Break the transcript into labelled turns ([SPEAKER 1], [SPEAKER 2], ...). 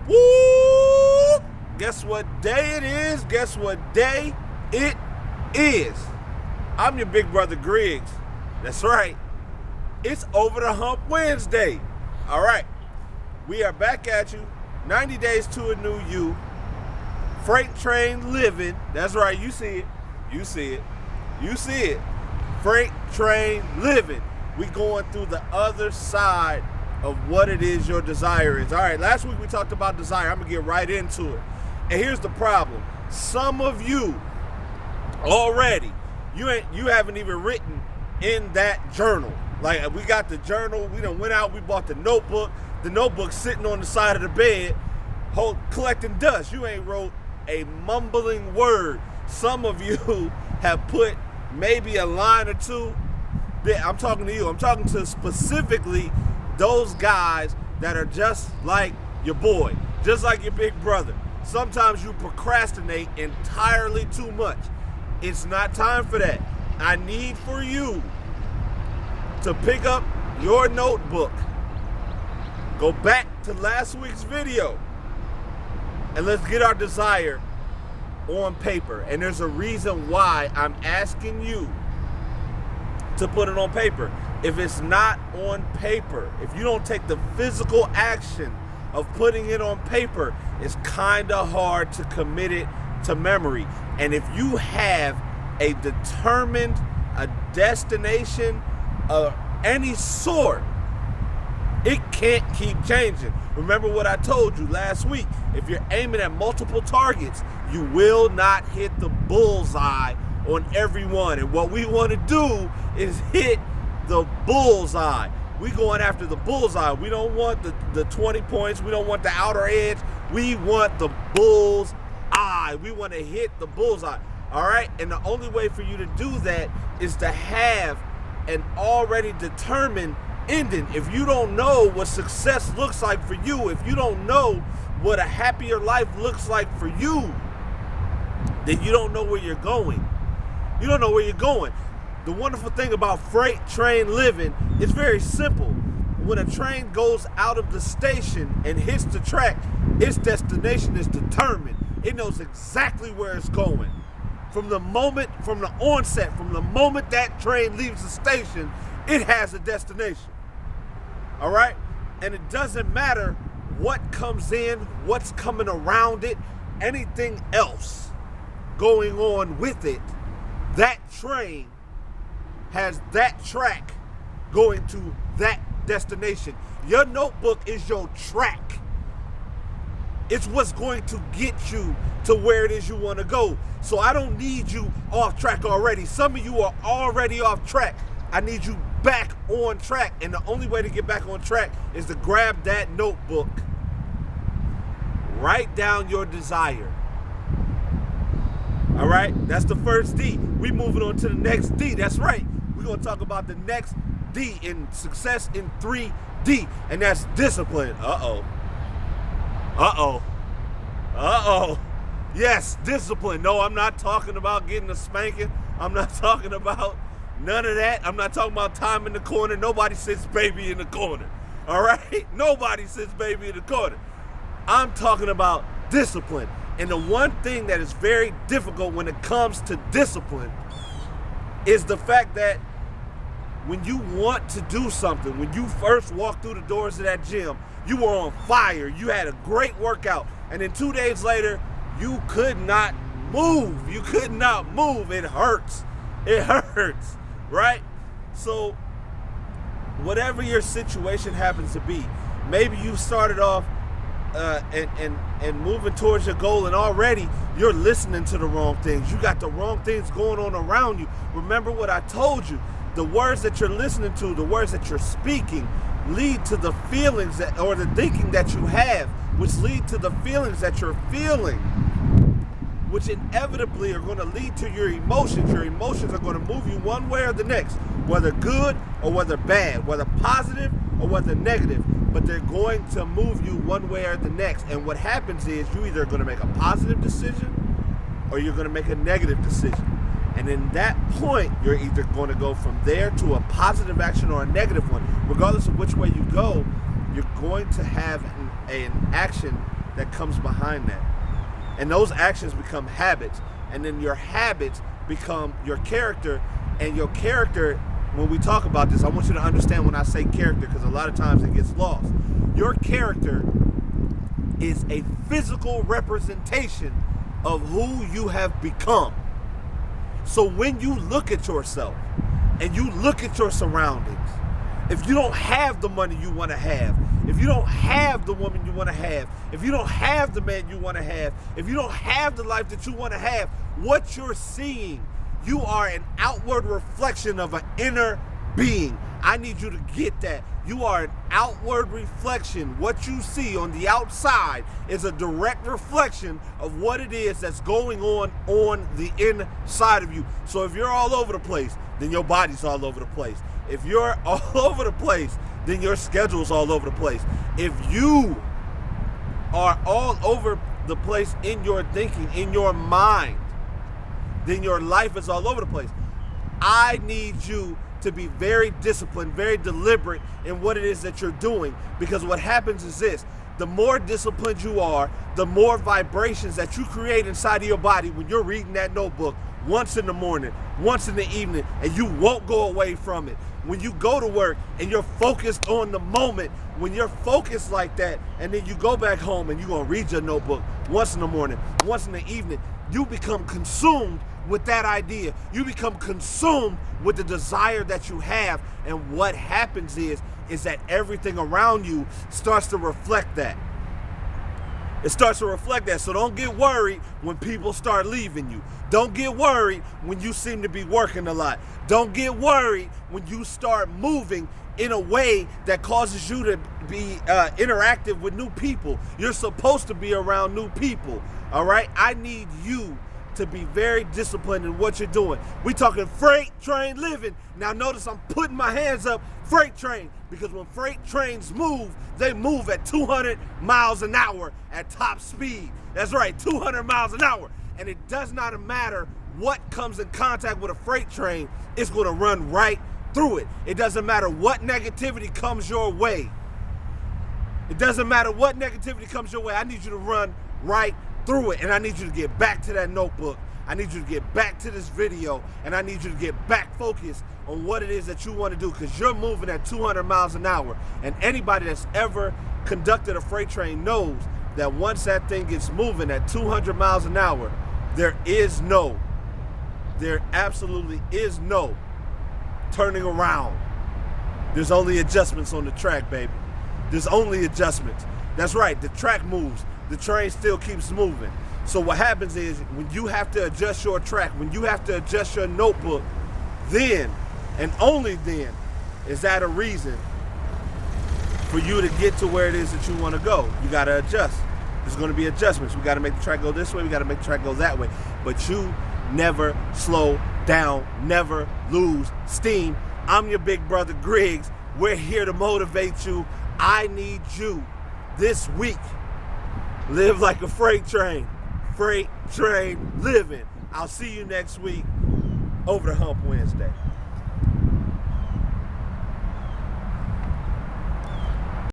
[SPEAKER 1] Woo! Guess what day it is? Guess what day it is? I'm your big brother Griggs. That's right. It's Over the Hump Wednesday. All right. We are back at you. 90 days to a new you. Freight train living. That's right. You see it. You see it. You see it. Freight train living. We going through the other side of what it is your desire is. All right, last week we talked about desire. I'm going to get right into it. And here's the problem. Some of you already, you haven't even written in that journal. Like, we got the journal. We done went out. We bought the notebook. The notebook's sitting on the side of the bed, collecting dust. You ain't wrote a mumbling word. Some of you have put maybe a line or two. I'm talking to you. I'm talking to specifically those guys that are just like your boy, just like your big brother. Sometimes you procrastinate entirely too much. It's not time for that. I need for you to pick up your notebook, go back to last week's video, and let's get our desire on paper. And there's a reason why I'm asking you to put it on paper. If it's not on paper, if you don't take the physical action of putting it on paper, it's kind of hard to commit it to memory. And if you have a destination of any sort, it can't keep changing. Remember what I told you last week. If you're aiming at multiple targets, you will not hit the bullseye on every one. And what we want to do is hit the bullseye. We going after the bullseye. We don't want the 20 points. We don't want the outer edge. We want the bullseye. We want to hit the bullseye. All right? And the only way for you to do that is to have an already determined ending. If you don't know what success looks like for you, if you don't know what a happier life looks like for you, then you don't know where you're going. You don't know where you're going. The wonderful thing about freight train living is very simple. When a train goes out of the station and hits the track, its destination is determined. It knows exactly where it's going. From the onset, from the moment that train leaves the station, it has a destination. All right? And it doesn't matter what comes in, what's coming around it, anything else going on with it. That train has that track going to that destination. Your notebook is your track. It's what's going to get you to where it is you want to go. So I don't need you off track already. Some of you are already off track. I need you back on track. And the only way to get back on track is to grab that notebook. Write down your desire. All right? That's the first D. We moving on to the next D. That's right. We're going to talk about the next D in success in 3D. And that's discipline. Uh-oh. Uh-oh. Uh-oh. Yes, discipline. No, I'm not talking about getting a spanking. I'm not talking about none of that. I'm not talking about time in the corner. Nobody sits baby in the corner. All right? Nobody sits baby in the corner. I'm talking about discipline. And the one thing that is very difficult when it comes to discipline is the fact that when you want to do something, when you first walked through the doors of that gym, you were on fire. You had a great workout. And then 2 days later, you could not move. You could not move. It hurts. It hurts, right? So whatever your situation happens to be, maybe you started off and moving towards your goal, and already you're listening to the wrong things. You got the wrong things going on around you. Remember what I told you. The words that you're listening to, the words that you're speaking, lead to the feelings that, or the thinking that you have, which lead to the feelings that you're feeling, which inevitably are going to lead to your emotions. Your emotions are going to move you one way or the next, whether good or whether bad, whether positive or whether negative, but they're going to move you one way or the next. And what happens is you either going to make a positive decision or you're going to make a negative decision. And in that point, you're either going to go from there to a positive action or a negative one. Regardless of which way you go, you're going to have an action that comes behind that. And those actions become habits. And then your habits become your character. And your character, when we talk about this, I want you to understand when I say character, because a lot of times it gets lost. Your character is a physical representation of who you have become. So when you look at yourself and you look at your surroundings, if you don't have the money you want to have, if you don't have the woman you want to have, if you don't have the man you want to have, if you don't have the life that you want to have, what you're seeing, you are an outward reflection of an inner being. I need you to get that. You are an outward reflection. What you see on the outside is a direct reflection of what it is that's going on the inside of you. So if you're all over the place, then your body's all over the place. If you're all over the place, then your schedule's all over the place. If you are all over the place in your thinking, in your mind, then your life is all over the place. I need you to be very disciplined, very deliberate in what it is that you're doing, because what happens is this: the more disciplined you are, the more vibrations that you create inside of your body when you're reading that notebook once in the morning, once in the evening, and you won't go away from it. When you go to work and you're focused on the moment, when you're focused like that, and then you go back home and you're gonna read your notebook once in the morning, once in the evening, you become consumed with that idea. You become consumed with the desire that you have, and what happens is that everything around you starts to reflect that. It starts to reflect that. So don't get worried when people start leaving you. Don't get worried when you seem to be working a lot. Don't get worried when you start moving in a way that causes you to be interactive with new people. You're supposed to be around new people, all right? I need you to be very disciplined in what you're doing. We talking freight train living. Now notice I'm putting my hands up, freight train, because when freight trains move, they move at 200 miles an hour at top speed. That's right, 200 miles an hour. And it does not matter what comes in contact with a freight train, it's gonna run right through it. It doesn't matter what negativity comes your way. It doesn't matter what negativity comes your way. I need you to run right through it, and I need you to get back to that notebook. I need you to get back to this video, and I need you to get back focused on what it is that you want to do, because you're moving at 200 miles an hour. And anybody that's ever conducted a freight train knows that once that thing gets moving at 200 miles an hour, there absolutely is no turning around. There's only adjustments on the track, baby. There's only adjustments. That's right, the track moves. The train still keeps moving. So what happens is when you have to adjust your track, when you have to adjust your notebook, then and only then is that a reason for you to get to where it is that you want to go. You got to adjust. There's going to be adjustments. We got to make the track go this way. We got to make the track go that way. But you never slow down, never lose steam. I'm your big brother Griggs. We're here to motivate you. I need you this week. Live like a freight train living. I'll see you next week over the Hump Wednesday.